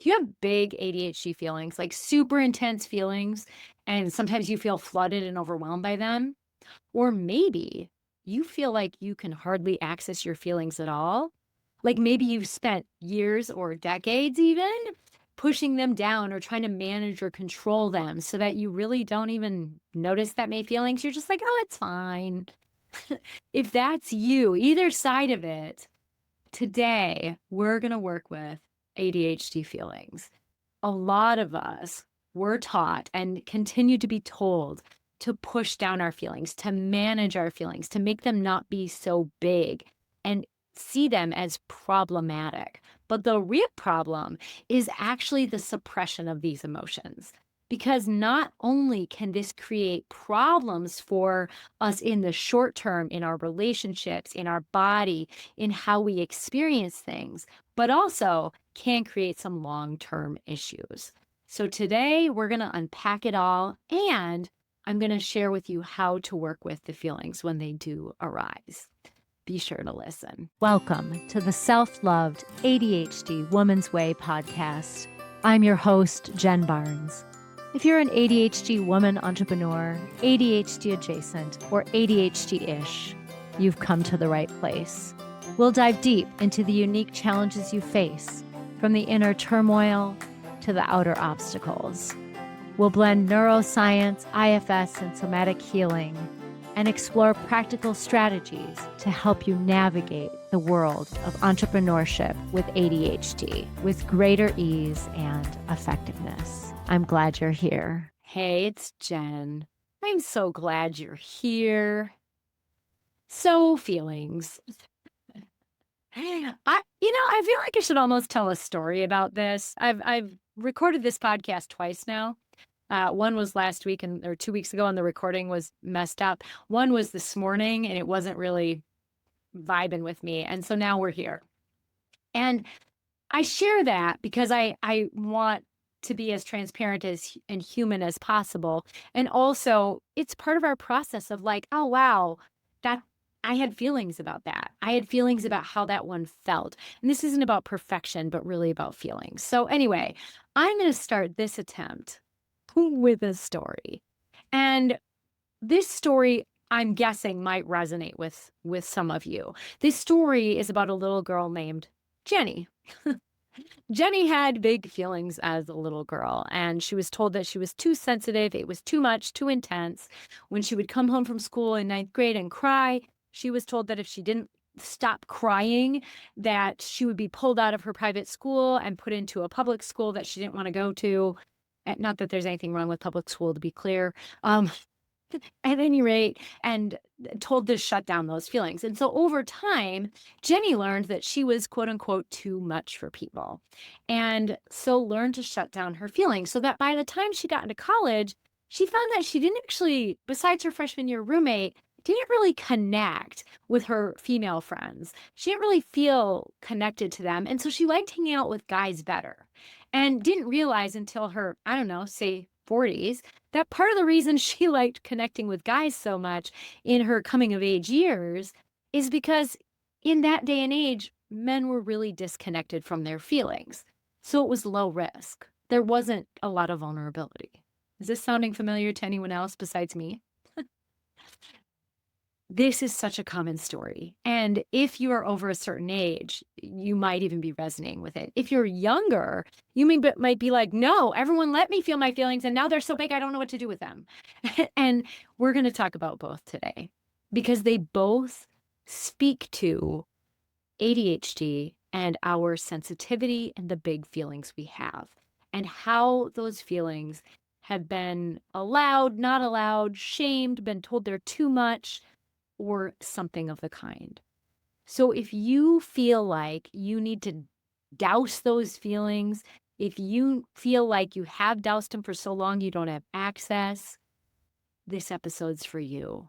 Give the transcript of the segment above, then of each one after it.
You have big ADHD feelings, like super intense feelings, and sometimes you feel flooded and overwhelmed by them. Or maybe you feel like you can hardly access your feelings at all. Like maybe you've spent years or decades even pushing them down or trying to manage or control them so that you really don't even notice that may feelings. You're just like, oh, it's fine. If that's you, either side of it, today we're going to work with ADHD feelings. A lot of us were taught and continue to be told to push down our feelings, to manage our feelings, to make them not be so big and see them as problematic. But the real problem is actually the suppression of these emotions. Because not only can this create problems for us in the short term, in our relationships, in our body, in how we experience things, but also can create some long-term issues. So today we're going to unpack it all, and I'm going to share with you how to work with the feelings when they do arise. Be sure to listen. Welcome to the Self-Loved ADHD Woman's Way podcast. I'm your host, Jen Barnes. If you're an ADHD woman entrepreneur, ADHD adjacent, or ADHD-ish, you've come to the right place. We'll dive deep into the unique challenges you face, from the inner turmoil to the outer obstacles. We'll blend neuroscience, IFS, and somatic healing, and explore practical strategies to help you navigate the world of entrepreneurship with ADHD with greater ease and effectiveness. I'm glad you're here. Hey, it's Jen. I'm so glad you're here. So, feelings. I feel like I should almost tell a story about this. I've recorded this podcast twice now. One was last week or 2 weeks ago, and the recording was messed up. One was this morning, and it wasn't really vibing with me. And so now we're here. And I share that because I want to be as transparent and human as possible. And also, it's part of our process of like, oh, wow, that I had feelings about that. I had feelings about how that one felt. And this isn't about perfection, but really about feelings. So anyway, I'm going to start this attempt with a story. And this story, I'm guessing, might resonate with some of you. This story is about a little girl named Jenny. Jenny had big feelings as a little girl, and she was told that she was too sensitive. It was too much, too intense. When she would come home from school in ninth grade and cry, she was told that if she didn't stop crying, that she would be pulled out of her private school and put into a public school that she didn't want to go to. Not that there's anything wrong with public school, to be clear. At any rate, and told to shut down those feelings. And so over time, Jenny learned that she was quote unquote too much for people. And so learned to shut down her feelings so that by the time she got into college, she found that she didn't actually, besides her freshman year roommate, didn't really connect with her female friends. She didn't really feel connected to them. And so she liked hanging out with guys better and didn't realize until her, I don't know, say 40s, that part of the reason she liked connecting with guys so much in her coming of age years is because in that day and age, men were really disconnected from their feelings. So it was low risk. There wasn't a lot of vulnerability. Is this sounding familiar to anyone else besides me? This is such a common story. And if you are over a certain age, you might even be resonating with it. If you're younger, you might be like, no, everyone let me feel my feelings. And now they're so big, I don't know what to do with them. And we're going to talk about both today because they both speak to ADHD and our sensitivity and the big feelings we have and how those feelings have been allowed, not allowed, shamed, been told they're too much, or something of the kind. So if you feel like you need to douse those feelings, if you feel like you have doused them for so long you don't have access, this episode's for you.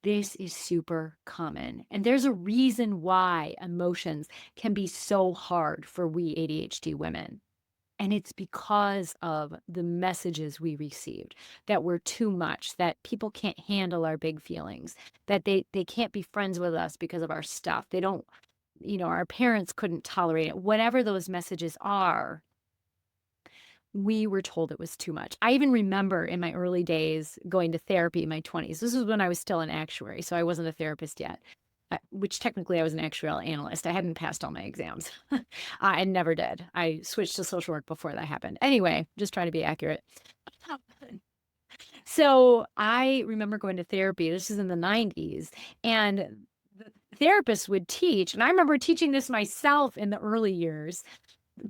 This is super common. And there's a reason why emotions can be so hard for we ADHD women. And it's because of the messages we received that we're too much, that people can't handle our big feelings, that they can't be friends with us because of our stuff. They don't, our parents couldn't tolerate it. Whatever those messages are, We were told it was too much. I even remember in my early days going to therapy in my 20s. This was when I was still an actuary, so I wasn't a therapist yet, which technically I was an actuarial analyst. I hadn't passed all my exams. I never did. I switched to social work before that happened. Anyway, just trying to be accurate. So I remember going to therapy. This is in the 90s. And the therapist would teach, and I remember teaching this myself in the early years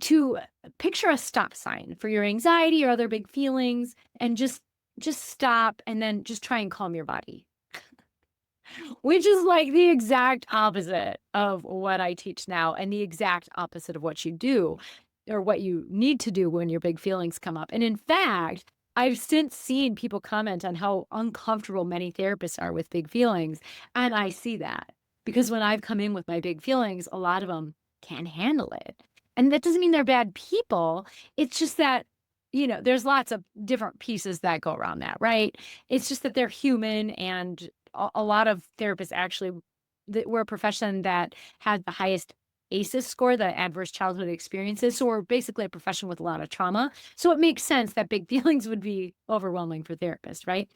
to picture a stop sign for your anxiety or other big feelings and just stop and then just try and calm your body, which is like the exact opposite of what I teach now and the exact opposite of what you do or what you need to do when your big feelings come up. And in fact, I've since seen people comment on how uncomfortable many therapists are with big feelings. And I see that because when I've come in with my big feelings, a lot of them can't handle it. And that doesn't mean they're bad people. It's just that, there's lots of different pieces that go around that, right? It's just that they're human. And a lot of therapists actually, we're a profession that had the highest ACEs score, the adverse childhood experiences. So we're basically a profession with a lot of trauma. So it makes sense that big feelings would be overwhelming for therapists, right?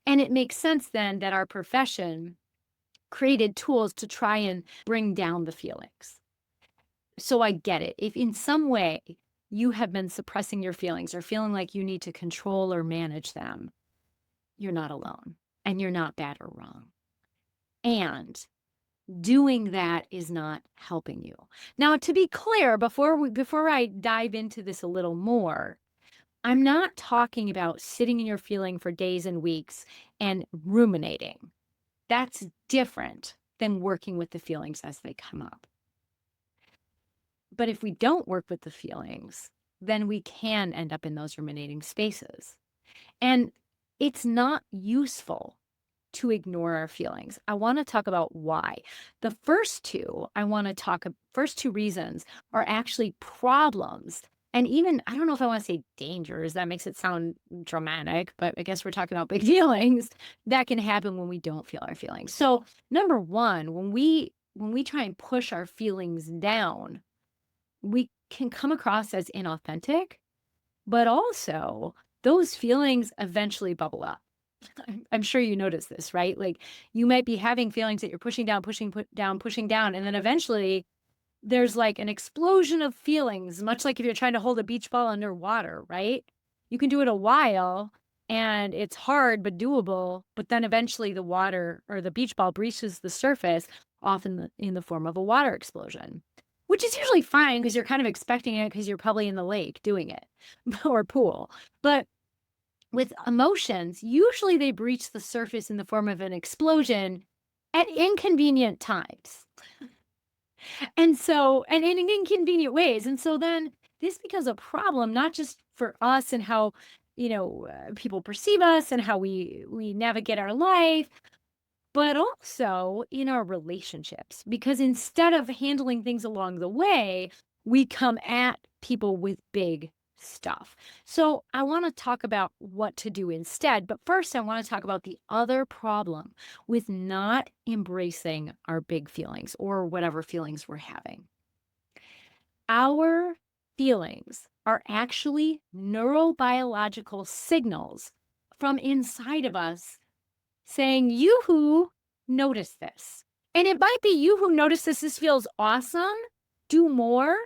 And it makes sense then that our profession created tools to try and bring down the feelings. So I get it. If in some way you have been suppressing your feelings or feeling like you need to control or manage them, you're not alone and you're not bad or wrong. And doing that is not helping you. Now, to be clear, before I dive into this a little more, I'm not talking about sitting in your feeling for days and weeks and ruminating. That's different than working with the feelings as they come up. But if we don't work with the feelings, then we can end up in those ruminating spaces. And it's not useful to ignore our feelings. I want to talk about why. The first two reasons are actually problems. And even, I don't know if I want to say dangers, that makes it sound dramatic, but I guess we're talking about big feelings that can happen when we don't feel our feelings. So, number one, when we try and push our feelings down, we can come across as inauthentic, but also those feelings eventually bubble up. I'm sure you notice this, right? Like you might be having feelings that you're pushing down, pushing down, and then eventually there's like an explosion of feelings, much like if you're trying to hold a beach ball underwater, right? You can do it a while and it's hard but doable, but then eventually the water or the beach ball breaches the surface, often in the form of a water explosion, which is usually fine because you're kind of expecting it because you're probably in the lake doing it or pool. But with emotions, usually they breach the surface in the form of an explosion at inconvenient times. And in inconvenient ways. And so then this becomes a problem, not just for us and how, people perceive us and how we navigate our life, but also in our relationships. Because instead of handling things along the way, we come at people with big stuff. So I want to talk about what to do instead. But first, I want to talk about the other problem with not embracing our big feelings or whatever feelings we're having. Our feelings are actually neurobiological signals from inside of us saying, "Yoo-hoo, notice this." And it might be you who notice this. This feels awesome. Do more.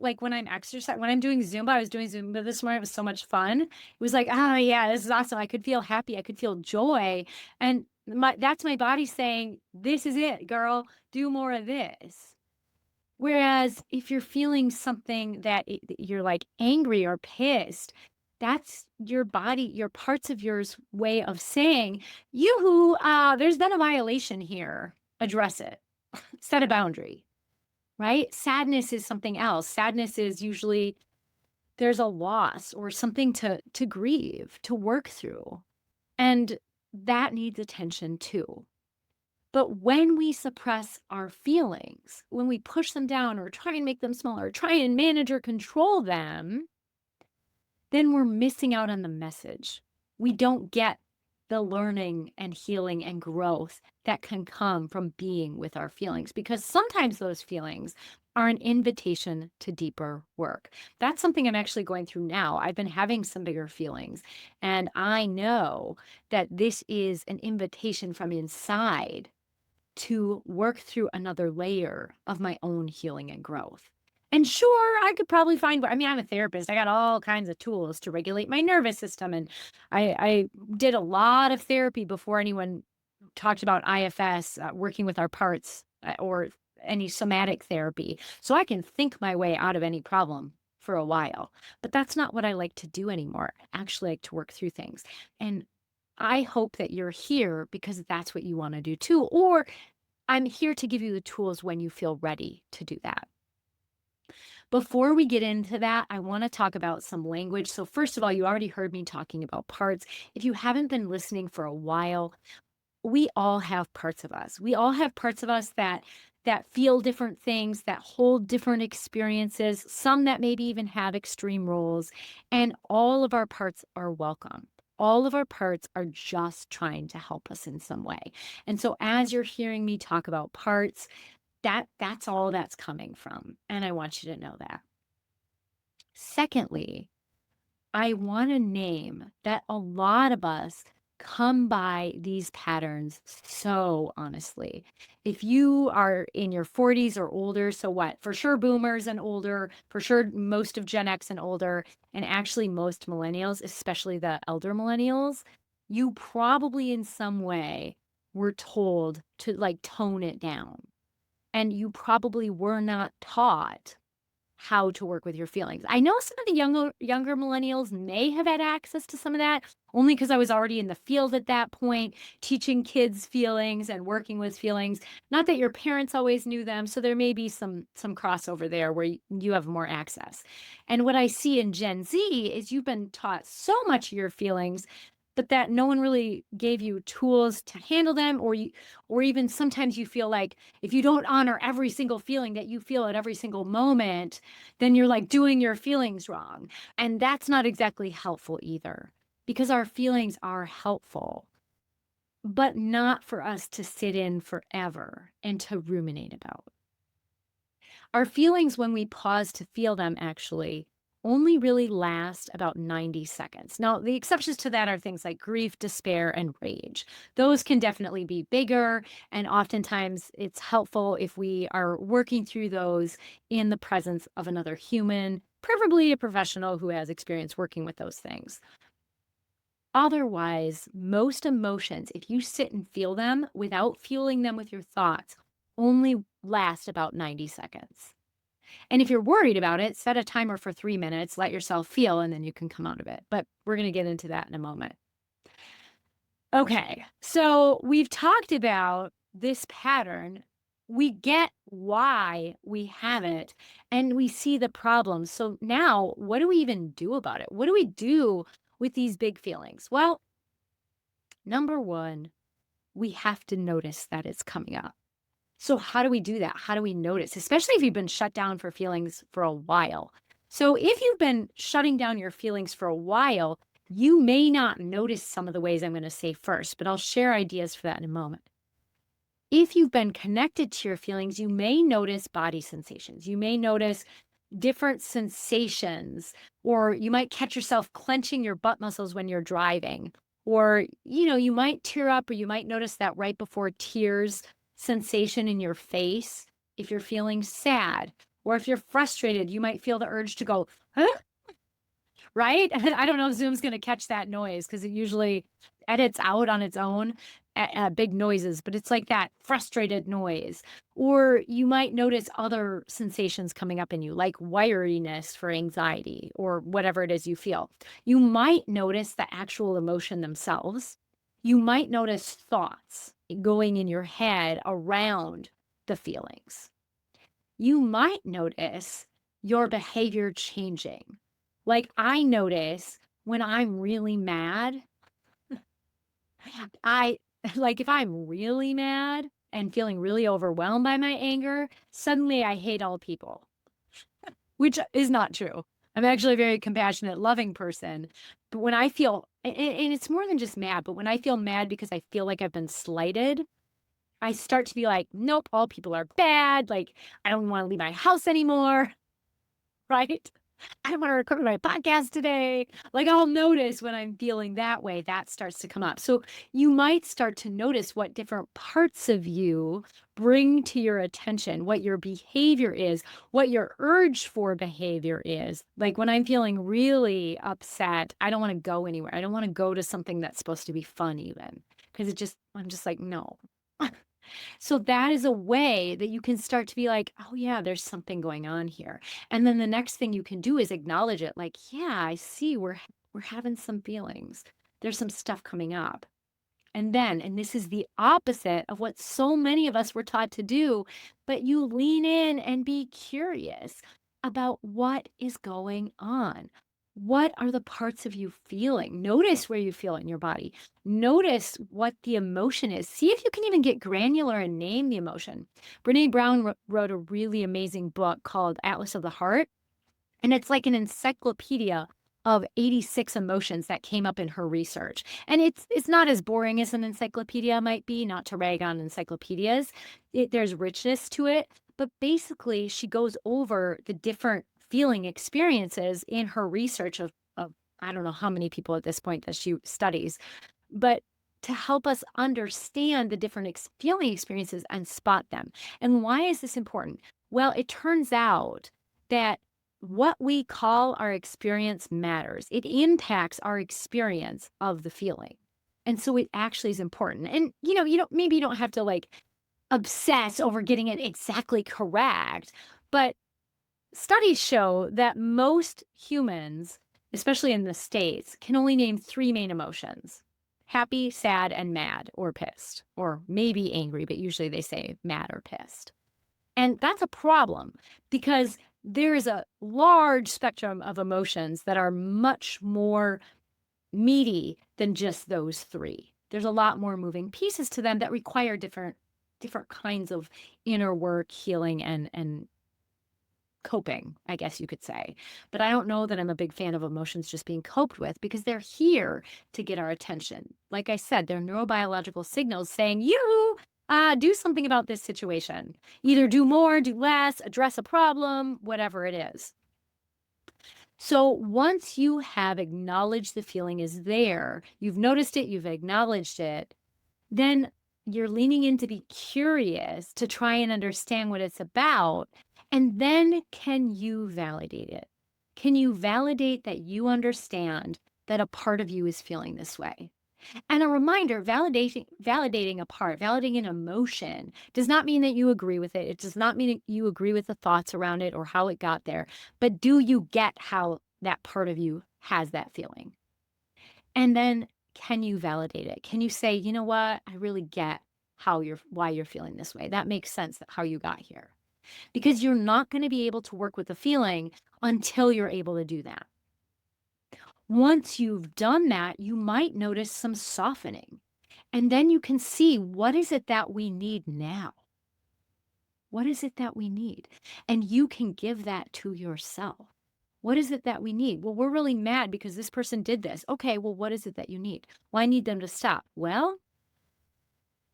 Like when I'm exercising, when I'm doing Zumba, I was doing Zumba this morning. It was so much fun. It was like, oh yeah, this is awesome. I could feel happy. I could feel joy. And that's my body saying, this is it, girl. Do more of this. Whereas if you're feeling something that you're like angry or pissed, that's your body, your parts of yours way of saying, yoo-hoo, there's been a violation here. Address it. Set a boundary. Right? Sadness is something else. Sadness is usually there's a loss or something to grieve, to work through. And that needs attention too. But when we suppress our feelings, when we push them down or try and make them smaller, try and manage or control them, then we're missing out on the message. We don't get the learning and healing and growth that can come from being with our feelings, because sometimes those feelings are an invitation to deeper work. That's something I'm actually going through now. I've been having some bigger feelings, and I know that this is an invitation from inside to work through another layer of my own healing and growth. And sure, I could probably find, I mean, I'm a therapist. I got all kinds of tools to regulate my nervous system. And I did a lot of therapy before anyone talked about IFS, working with our parts, or any somatic therapy. So I can think my way out of any problem for a while. But that's not what I like to do anymore. I actually like to work through things. And I hope that you're here because that's what you want to do too. Or I'm here to give you the tools when you feel ready to do that. Before we get into that, I want to talk about some language. So, first of all, you already heard me talking about parts. If you haven't been listening for a while, we all have parts of us. We all have parts of us that feel different things, that hold different experiences, some that maybe even have extreme roles, and all of our parts are welcome. All of our parts are just trying to help us in some way. And so as you're hearing me talk about parts, that's all that's coming from, and I want you to know that. Secondly, I want to name that a lot of us come by these patterns so honestly. If you are in your 40s or older, so what? For sure, boomers and older, for sure, most of Gen X and older, and actually most millennials, especially the elder millennials, you probably in some way were told to like tone it down. And you probably were not taught how to work with your feelings. I know some of the younger millennials may have had access to some of that only because I was already in the field at that point, teaching kids feelings and working with feelings. Not that your parents always knew them, so there may be some crossover there where you have more access. And what I see in Gen Z is you've been taught so much of your feelings, but that no one really gave you tools to handle them, or even sometimes you feel like if you don't honor every single feeling that you feel at every single moment, then you're like doing your feelings wrong. And that's not exactly helpful either, because our feelings are helpful, but not for us to sit in forever and to ruminate about. Our feelings, when we pause to feel them, actually only really last about 90 seconds. Now, the exceptions to that are things like grief, despair, and rage. Those can definitely be bigger, and oftentimes it's helpful if we are working through those in the presence of another human, preferably a professional who has experience working with those things. Otherwise, most emotions, if you sit and feel them without fueling them with your thoughts, only last about 90 seconds. And if you're worried about it, set a timer for 3 minutes, let yourself feel, and then you can come out of it. But we're going to get into that in a moment. Okay, so we've talked about this pattern. We get why we have it, and we see the problems. So now, what do we even do about it? What do we do with these big feelings? Well, number one, we have to notice that it's coming up. So how do we do that? How do we notice, especially if you've been shut down for feelings for a while? So if you've been shutting down your feelings for a while, you may not notice some of the ways I'm going to say first, but I'll share ideas for that in a moment. If you've been connected to your feelings, you may notice body sensations. You may notice different sensations, or you might catch yourself clenching your butt muscles when you're driving, or, you might tear up, or you might notice that right before tears sensation in your face. If you're feeling sad, or if you're frustrated, you might feel the urge to go, huh? Right? I don't know if Zoom's going to catch that noise because it usually edits out on its own big noises, but it's like that frustrated noise. Or you might notice other sensations coming up in you, like wiriness for anxiety or whatever it is you feel. You might notice the actual emotion themselves. You might notice thoughts going in your head around the feelings. You might notice your behavior changing. Like I notice when I'm really mad, I like if I'm really mad and feeling really overwhelmed by my anger, suddenly I hate all people, which is not true. I'm actually a very compassionate, loving person. But when I feel, and it's more than just mad, but when I feel mad because I feel like I've been slighted, I start to be like, nope, all people are bad. Like, I don't want to leave my house anymore. Right? I want to record my podcast today. Like, I'll notice when I'm feeling that way, that starts to come up. So you might start to notice what different parts of you bring to your attention, what your behavior is, what your urge for behavior is. Like when I'm feeling really upset, I don't want to go anywhere. I don't want to go to something that's supposed to be fun, even because I'm just like, no. So that is a way that you can start to be like, oh, yeah, there's something going on here. And then the next thing you can do is acknowledge it. Like, yeah, I see we're having some feelings. There's some stuff coming up. And this is the opposite of what so many of us were taught to do, but you lean in and be curious about what is going on. What are the parts of you feeling? Notice where you feel it in your body. Notice what the emotion is. See if you can even get granular and name the emotion. Brene Brown wrote a really amazing book called Atlas of the Heart. And it's like an encyclopedia of 86 emotions that came up in her research. And it's not as boring as an encyclopedia might be, not to rag on encyclopedias. There's richness to it, but basically she goes over the different feeling experiences in her research of I don't know how many people at this point that she studies, but to help us understand the different feeling experiences and spot them. And why is this important? Well, it turns out that what we call our experience matters. It impacts our experience of the feeling. And so it actually is important. And maybe you don't have to like obsess over getting it exactly correct, but studies show that most humans, especially in the States, can only name three main emotions: happy, sad, and mad, or pissed, or maybe angry, but usually they say mad or pissed. And that's a problem because there is a large spectrum of emotions that are much more meaty than just those three. There's a lot more moving pieces to them that require different kinds of inner work, healing, and coping, I guess you could say. But I don't know that I'm a big fan of emotions just being coped with because they're here to get our attention. Like I said, they're neurobiological signals saying, do something about this situation. Either do more, do less, address a problem, whatever it is. So once you have acknowledged the feeling is there, you've noticed it, you've acknowledged it, then you're leaning in to be curious to try and understand what it's about. And then can you validate it? Can you validate that you understand that a part of you is feeling this way? And a reminder, validating a part, validating an emotion does not mean that you agree with it. It does not mean that you agree with the thoughts around it or how it got there. But do you get how that part of you has that feeling? And then can you validate it? Can you say, you know what? I really get why you're feeling this way. That makes sense how you got here. Because you're not going to be able to work with the feeling until you're able to do that. Once you've done that, you might notice some softening. And then you can see, what is it that we need now? What is it that we need? And you can give that to yourself. What is it that we need? Well, we're really mad because this person did this. Okay, well, what is it that you need? Well, I need them to stop. Well,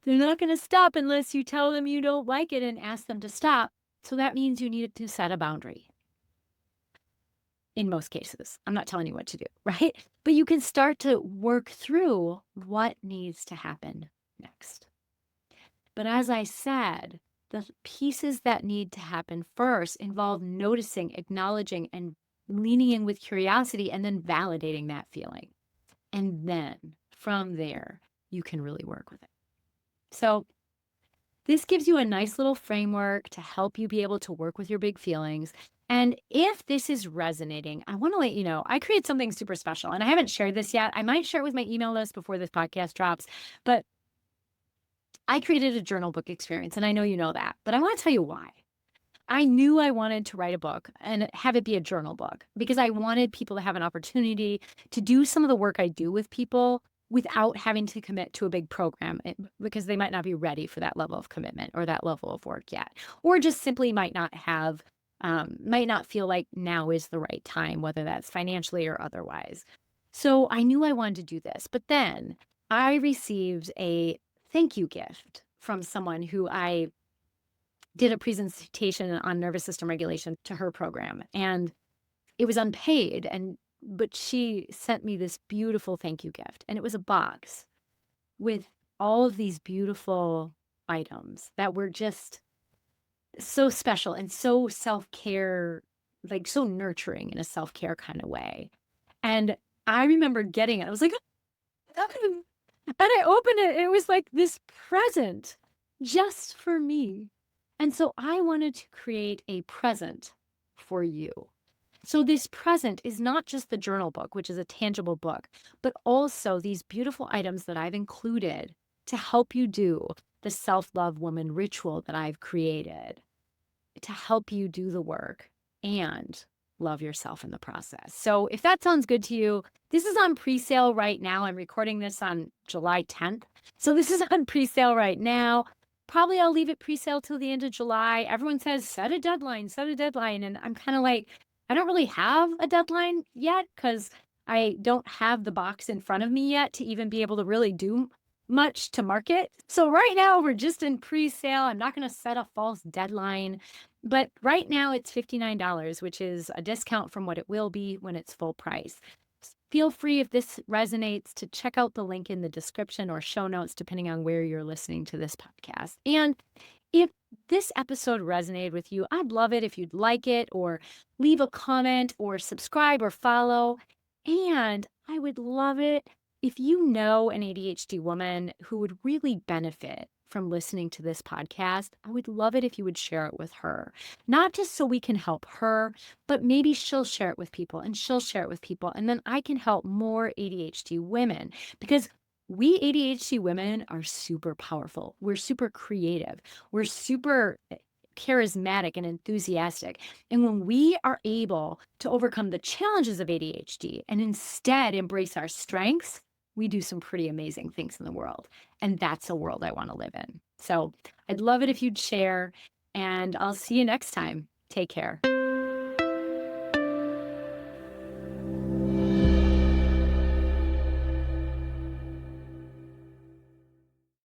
they're not going to stop unless you tell them you don't like it and ask them to stop. So that means you need to set a boundary. In most cases, I'm not telling you what to do, right? But you can start to work through what needs to happen next. But as I said, the pieces that need to happen first involve noticing, acknowledging, and leaning in with curiosity and then validating that feeling. And then from there, you can really work with it. So this gives you a nice little framework to help you be able to work with your big feelings. And if this is resonating, I want to let you know, I created something super special and I haven't shared this yet. I might share it with my email list before this podcast drops, but I created a journal book experience and I know you know that, but I want to tell you why. I knew I wanted to write a book and have it be a journal book because I wanted people to have an opportunity to do some of the work I do with people without having to commit to a big program because they might not be ready for that level of commitment or that level of work yet, or just simply might not feel like now is the right time, whether that's financially or otherwise. So I knew I wanted to do this, but then I received a thank you gift from someone who I did a presentation on nervous system regulation to her program, and it was unpaid, but she sent me this beautiful thank you gift, and it was a box with all of these beautiful items that were just so special and so self-care, like, so nurturing in a self-care kinda way, and I remember getting it. I was like, and I opened it, and it was like this present just for me. And so I wanted to create a present for you. So this present is not just the journal book, which is a tangible book, but also these beautiful items that I've included to help you do the self-love woman ritual that I've created to help you do the work and love yourself in the process. So if that sounds good to you, this is on pre-sale right now. I'm recording this on July 10th. So this is on pre-sale right now. Probably I'll leave it pre-sale till the end of July. Everyone says set a deadline, set a deadline. And I'm kind of like, I don't really have a deadline yet because I don't have the box in front of me yet to even be able to really do much to market. So right now we're just in pre-sale. I'm not going to set a false deadline. But right now it's $59, which is a discount from what it will be when it's full price. Feel free, if this resonates, to check out the link in the description or show notes, depending on where you're listening to this podcast. And if this episode resonated with you, I'd love it if you'd like it or leave a comment or subscribe or follow. And I would love it if you know an ADHD woman who would really benefit from listening to this podcast. I would love it if you would share it with her, not just so we can help her, but maybe she'll share it with people and she'll share it with people. And then I can help more ADHD women because we ADHD women are super powerful. We're super creative. We're super charismatic and enthusiastic. And when we are able to overcome the challenges of ADHD and instead embrace our strengths, we do some pretty amazing things in the world. And that's a world I want to live in. So I'd love it if you'd share, and I'll see you next time. Take care.